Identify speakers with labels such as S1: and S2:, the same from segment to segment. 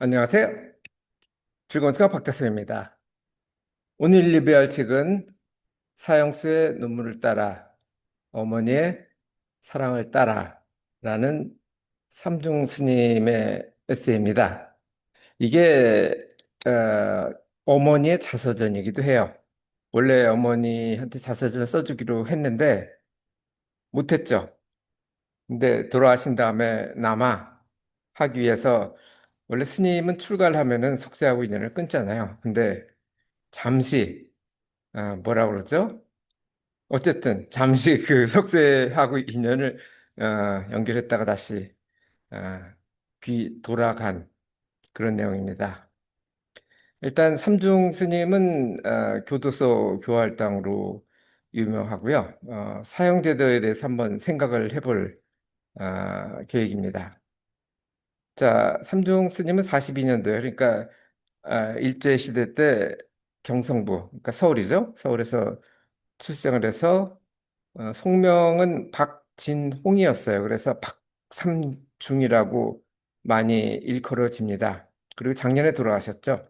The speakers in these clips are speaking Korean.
S1: 안녕하세요. 즐거운 시간 박태수입니다. 오늘 리뷰할 책은 사형수의 눈물을 따라 어머니의 사랑을 따라 라는 삼중 스님의 에세이입니다. 이게 어머니의 자서전이기도 해요. 원래 어머니한테 자서전을 써주기로 했는데 못했죠. 근데 돌아가신 다음에 남아 하기 위해서 원래 스님은 출가를 하면은 속세하고 인연을 끊잖아요. 근데 잠시 뭐라 그러죠? 어쨌든 잠시 그 속세하고 인연을 연결했다가 다시 돌아간 그런 내용입니다. 일단 삼중 스님은 교도소 교활당으로 유명하고요. 사형제도에 대해서 한번 생각을 해볼 계획입니다. 자, 삼중 스님은 42년도에 그러니까 일제 시대 때 경성부, 그러니까 서울이죠. 서울에서 출생을 해서 속명은 박진홍이었어요. 그래서 박삼중이라고 많이 일컬어집니다. 그리고 작년에 돌아가셨죠.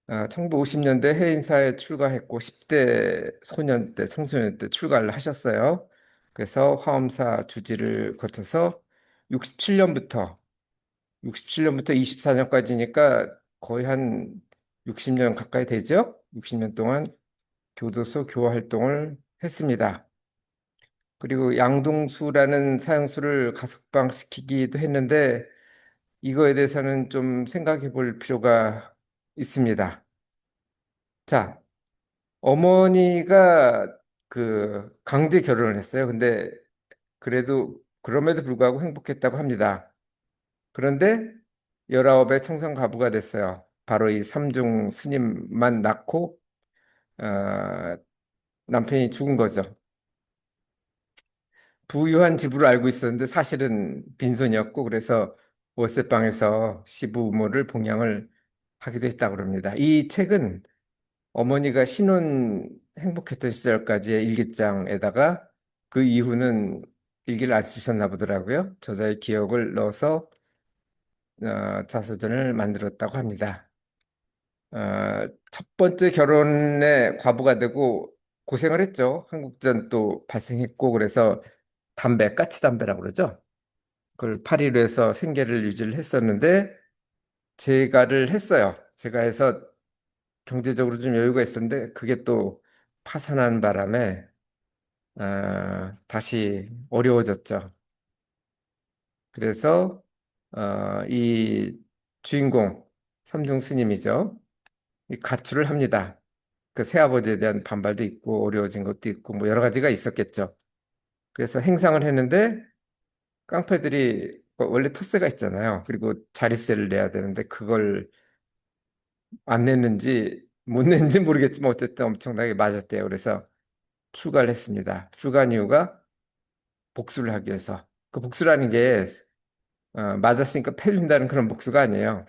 S1: 1950년대 해인사에 출가했고 10대 소년 때, 청소년 때 출가를 하셨어요. 그래서 화엄사 주지를 거쳐서 67년부터 67년부터 24년까지니까 거의 한 60년 가까이 되죠? 60년 동안 교도소 교화 활동을 했습니다. 그리고 양동수라는 사형수를 가석방시키기도 했는데 이거에 대해서는 좀 생각해 볼 필요가 있습니다. 자, 어머니가 그 강제 결혼을 했어요. 근데 그래도 그럼에도 불구하고 행복했다고 합니다. 그런데 19의 청선 가부가 됐어요. 바로 이 삼중 스님만 낳고 어, 남편이 죽은 거죠. 부유한 집으로 알고 있었는데 사실은 빈손이었고 그래서 월세방에서 시부모를 봉양을 하기도 했다고 합니다. 이 책은 어머니가 신혼 행복했던 시절까지의 일기장에다가 그 이후는 일기를 안 쓰셨나 보더라고요. 저자의 기억을 넣어서 자서전을 만들었다고 합니다. 첫 번째 결혼에 과부가 되고 고생을 했죠. 한국전 또 발생했고 그래서 담배, 까치담배라고 그러죠. 그걸 파리로 해서 생계를 유지를 했었는데 재가를 했어요. 제가 해서 경제적으로 좀 여유가 있었는데 그게 또 파산한 바람에 다시 어려워졌죠. 그래서 이 주인공 삼중 스님이죠. 이 가출을 합니다. 그 새아버지에 대한 반발도 있고 어려워진 것도 있고 뭐 여러 가지가 있었겠죠. 그래서 행상을 했는데 깡패들이 원래 터세가 있잖아요. 그리고 자릿세를 내야 되는데 그걸 안 냈는지 못 냈는지 모르겠지만 어쨌든 엄청나게 맞았대요. 그래서 출가를 했습니다. 출가한 이유가 복수를 하기 위해서. 그 복수라는 게 맞았으니까 패준다는 그런 복수가 아니에요.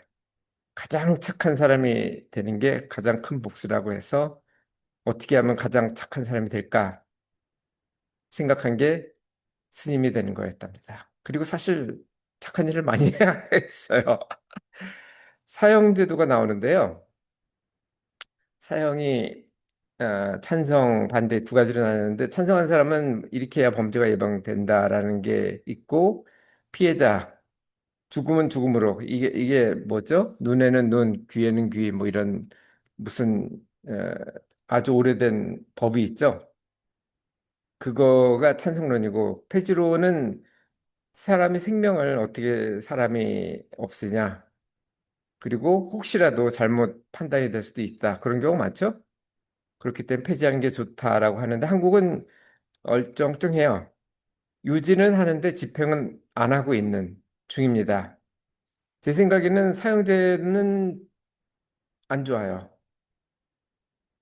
S1: 가장 착한 사람이 되는 게 가장 큰 복수라고 해서 어떻게 하면 가장 착한 사람이 될까 생각한 게 스님이 되는 거였답니다. 그리고 사실 착한 일을 많이 해야 했어요. 사형제도가 나오는데요. 사형이 찬성, 반대 두 가지로 나뉘는데 찬성한 사람은 이렇게 해야 범죄가 예방된다라는 게 있고 피해자 죽음은 죽음으로 이게 뭐죠? 눈에는 눈, 귀에는 귀 뭐 이런 무슨 아주 오래된 법이 있죠. 그거가 찬성론이고 폐지론은 사람이 생명을 어떻게 사람이 없애냐. 그리고 혹시라도 잘못 판단이 될 수도 있다. 그런 경우 많죠? 그렇기 때문에 폐지하는 게 좋다라고 하는데 한국은 얼쩡쩡해요. 유지는 하는데 집행은 안 하고 있는 중입니다. 제 생각에는 사형제는 안 좋아요.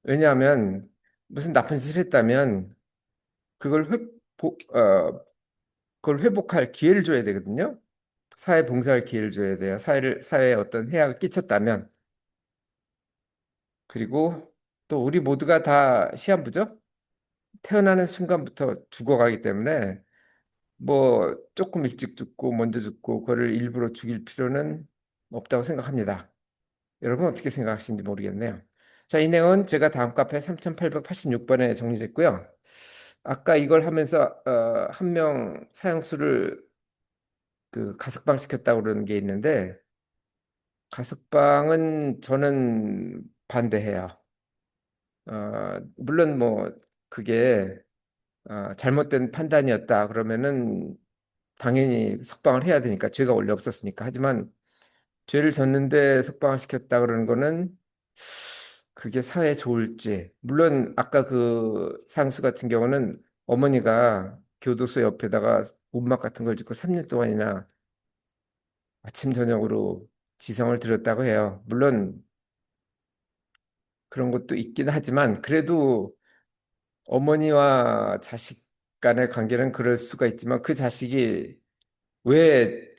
S1: 왜냐하면 무슨 나쁜 짓을 했다면 그걸 그걸 회복할 기회를 줘야 되거든요. 사회 봉사할 기회를 줘야 돼요. 사회에 어떤 해악을 끼쳤다면. 그리고 또 우리 모두가 다 시한부죠? 태어나는 순간부터 죽어가기 때문에 뭐 조금 일찍 죽고 먼저 죽고 그거를 일부러 죽일 필요는 없다고 생각합니다. 여러분 어떻게 생각하시는지 모르겠네요. 자, 이 내용은 제가 다음 카페 3886번에 정리했고요. 아까 이걸 하면서 한 명 사형수를 그 가석방 시켰다고 그러는 게 있는데 가석방은 저는 반대해요. 물론 뭐 그게 잘못된 판단이었다 그러면은 당연히 석방을 해야 되니까 죄가 원래 없었으니까. 하지만 죄를 졌는데 석방을 시켰다 그러는 거는 그게 사회에 좋을지. 물론 아까 그 상수 같은 경우는 어머니가 교도소 옆에다가 움막 같은 걸 짓고 3년 동안이나 아침 저녁으로 지성을 들였다고 해요. 물론 그런 것도 있긴 하지만 그래도 어머니와 자식 간의 관계는 그럴 수가 있지만 그 자식이 왜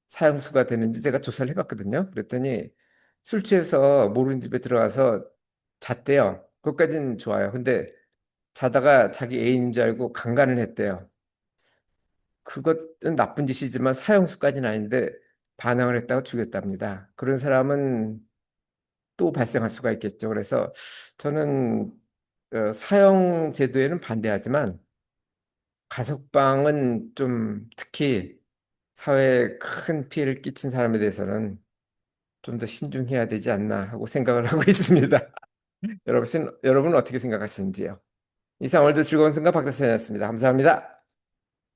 S1: 사형수가 되는지 제가 조사를 해봤거든요. 그랬더니 술 취해서 모르는 집에 들어가서 잤대요. 그것까지는 좋아요. 근데 자다가 자기 애인인 줄 알고 강간을 했대요. 그것은 나쁜 짓이지만 사형수까지는 아닌데 반항을 했다가 죽였답니다. 그런 사람은 또 발생할 수가 있겠죠. 그래서 저는 사형 제도에는 반대하지만 가석방은 좀 특히 사회에 큰 피해를 끼친 사람에 대해서는 좀 더 신중해야 되지 않나 하고 생각을 하고 있습니다. 여러분 어떻게 생각하시는지요? 이상 오늘도 즐거운 순간 박대선이었습니다. 감사합니다.